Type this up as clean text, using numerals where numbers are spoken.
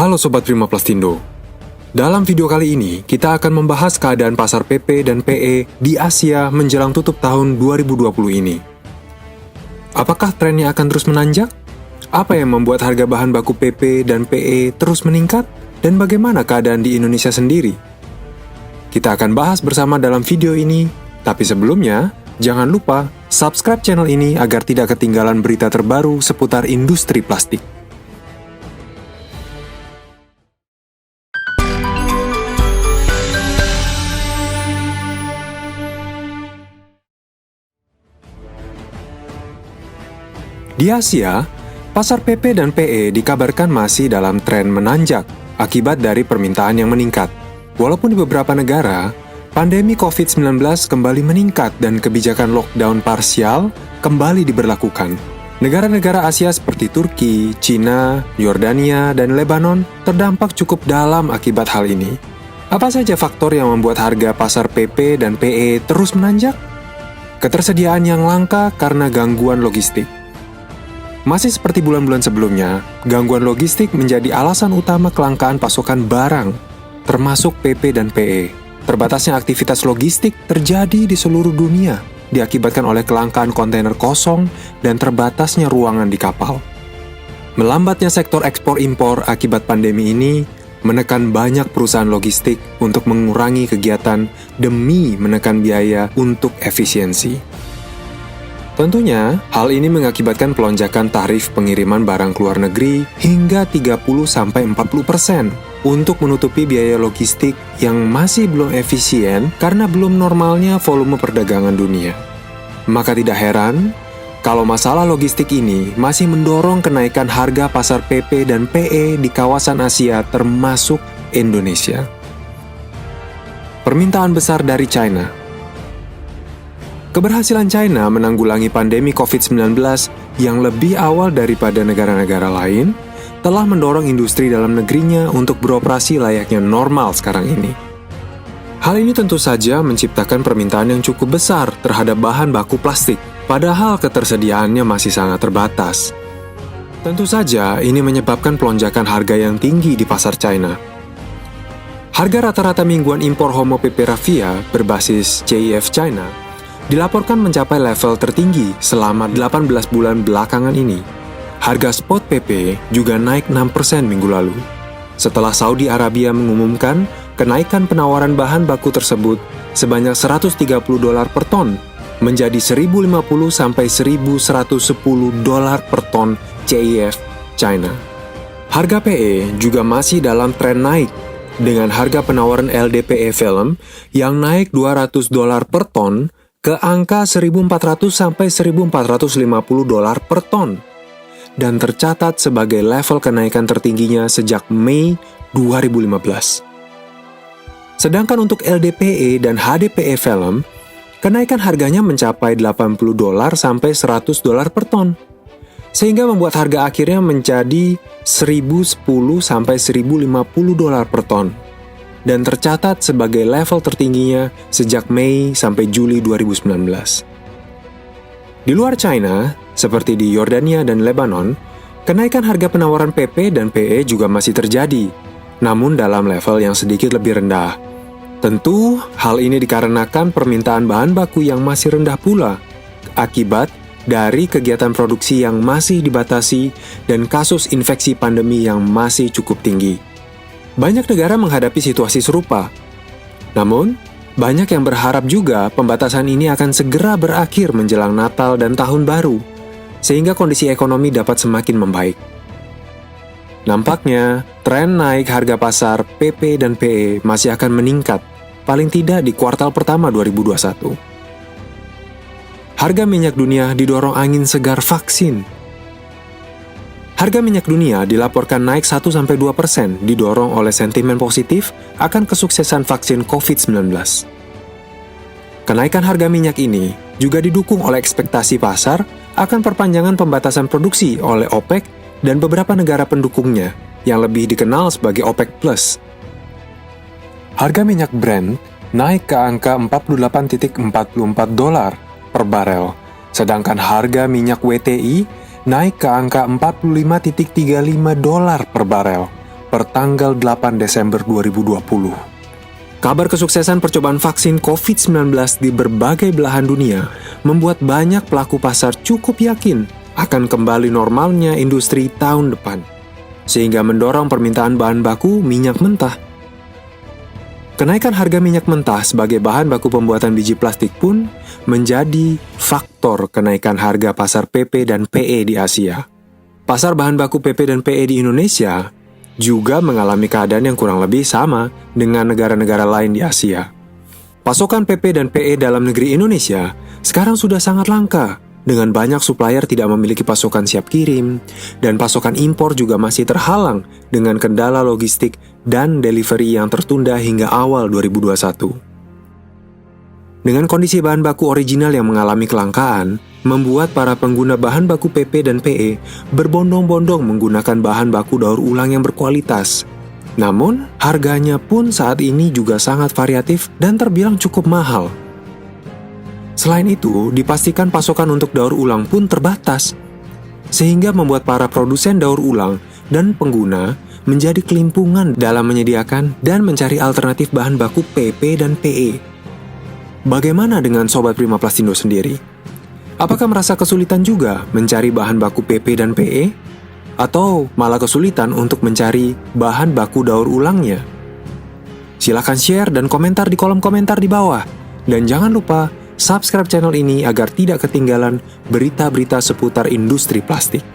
Halo Sobat Prima Plastindo. Dalam video kali ini, kita akan membahas keadaan pasar PP dan PE di Asia menjelang tutup tahun 2020 ini. Apakah trennya akan terus menanjak? Apa yang membuat harga bahan baku PP dan PE terus meningkat? Dan bagaimana keadaan di Indonesia sendiri? Kita akan bahas bersama dalam video ini, tapi sebelumnya, jangan lupa subscribe channel ini agar tidak ketinggalan berita terbaru seputar industri plastik. Di Asia, pasar PP dan PE dikabarkan masih dalam tren menanjak akibat dari permintaan yang meningkat. Walaupun di beberapa negara, pandemi COVID-19 kembali meningkat dan kebijakan lockdown parsial kembali diberlakukan. Negara-negara Asia seperti Turki, Cina, Yordania, dan Lebanon terdampak cukup dalam akibat hal ini. Apa saja faktor yang membuat harga pasar PP dan PE terus menanjak? Ketersediaan yang langka karena gangguan logistik. Masih seperti bulan-bulan sebelumnya, gangguan logistik menjadi alasan utama kelangkaan pasokan barang, termasuk PP dan PE. Terbatasnya aktivitas logistik terjadi di seluruh dunia, diakibatkan oleh kelangkaan kontainer kosong dan terbatasnya ruangan di kapal. Melambatnya sektor ekspor-impor akibat pandemi ini menekan banyak perusahaan logistik untuk mengurangi kegiatan demi menekan biaya untuk efisiensi. Tentunya, hal ini mengakibatkan pelonjakan tarif pengiriman barang ke luar negeri hingga 30-40% untuk menutupi biaya logistik yang masih belum efisien karena belum normalnya volume perdagangan dunia. Maka tidak heran kalau masalah logistik ini masih mendorong kenaikan harga pasar PP dan PE di kawasan Asia termasuk Indonesia. Permintaan besar dari China. Keberhasilan China menanggulangi pandemi COVID-19 yang lebih awal daripada negara-negara lain telah mendorong industri dalam negerinya untuk beroperasi layaknya normal sekarang ini. Hal ini tentu saja menciptakan permintaan yang cukup besar terhadap bahan baku plastik, padahal ketersediaannya masih sangat terbatas. Tentu saja ini menyebabkan pelonjakan harga yang tinggi di pasar China. Harga rata-rata mingguan impor Homo PP Raffia berbasis CIF China dilaporkan mencapai level tertinggi selama 18 bulan belakangan ini. Harga spot PP juga naik 6% minggu lalu. Setelah Saudi Arabia mengumumkan kenaikan penawaran bahan baku tersebut sebanyak $130 per ton, menjadi $1.050 sampai $1.110 per ton CIF China. Harga PE juga masih dalam tren naik, dengan harga penawaran LDPE film yang naik $200 per ton ke angka $1.400 sampai $1.450 per ton, dan tercatat sebagai level kenaikan tertingginya sejak Mei 2015. Sedangkan untuk LDPE dan HDPE film, kenaikan harganya mencapai $80 sampai $100 per ton, sehingga membuat harga akhirnya menjadi $1.010 sampai $1.050 per ton, dan tercatat sebagai level tertingginya sejak Mei sampai Juli 2019. Di luar China, seperti di Yordania dan Lebanon, kenaikan harga penawaran PP dan PE juga masih terjadi, namun dalam level yang sedikit lebih rendah. Tentu, hal ini dikarenakan permintaan bahan baku yang masih rendah pula, akibat dari kegiatan produksi yang masih dibatasi dan kasus infeksi pandemi yang masih cukup tinggi. Banyak negara menghadapi situasi serupa. Namun, banyak yang berharap juga pembatasan ini akan segera berakhir menjelang Natal dan Tahun Baru, sehingga kondisi ekonomi dapat semakin membaik. Nampaknya, tren naik harga pasar PP dan PE masih akan meningkat, paling tidak di kuartal pertama 2021. Harga minyak dunia didorong angin segar vaksin. Harga minyak dunia dilaporkan naik 1-2% didorong oleh sentimen positif akan kesuksesan vaksin COVID-19. Kenaikan harga minyak ini juga didukung oleh ekspektasi pasar akan perpanjangan pembatasan produksi oleh OPEC dan beberapa negara pendukungnya yang lebih dikenal sebagai OPEC+. Harga minyak Brent naik ke angka $48.44 per barel, sedangkan harga minyak WTI naik ke angka $45.35 per barel per tanggal 8 Desember 2020. Kabar kesuksesan percobaan vaksin COVID-19 di berbagai belahan dunia membuat banyak pelaku pasar cukup yakin akan kembali normalnya industri tahun depan, sehingga mendorong permintaan bahan baku minyak mentah. Kenaikan harga minyak mentah sebagai bahan baku pembuatan biji plastik pun menjadi faktor kenaikan harga pasar PP dan PE di Asia. Pasar bahan baku PP dan PE di Indonesia juga mengalami keadaan yang kurang lebih sama dengan negara-negara lain di Asia. Pasokan PP dan PE dalam negeri Indonesia sekarang sudah sangat langka, dengan banyak supplier tidak memiliki pasokan siap kirim, dan pasokan impor juga masih terhalang dengan kendala logistik dan delivery yang tertunda hingga awal 2021. Dengan kondisi bahan baku original yang mengalami kelangkaan, membuat para pengguna bahan baku PP dan PE berbondong-bondong menggunakan bahan baku daur ulang yang berkualitas. Namun, harganya pun saat ini juga sangat variatif dan terbilang cukup mahal. Selain itu, dipastikan pasokan untuk daur ulang pun terbatas, sehingga membuat para produsen daur ulang dan pengguna menjadi kelimpungan dalam menyediakan dan mencari alternatif bahan baku PP dan PE. Bagaimana dengan Sobat Prima Plastindo sendiri? Apakah merasa kesulitan juga mencari bahan baku PP dan PE? Atau malah kesulitan untuk mencari bahan baku daur ulangnya? Silahkan share dan komentar di kolom komentar di bawah. Dan jangan lupa subscribe channel ini agar tidak ketinggalan berita-berita seputar industri plastik.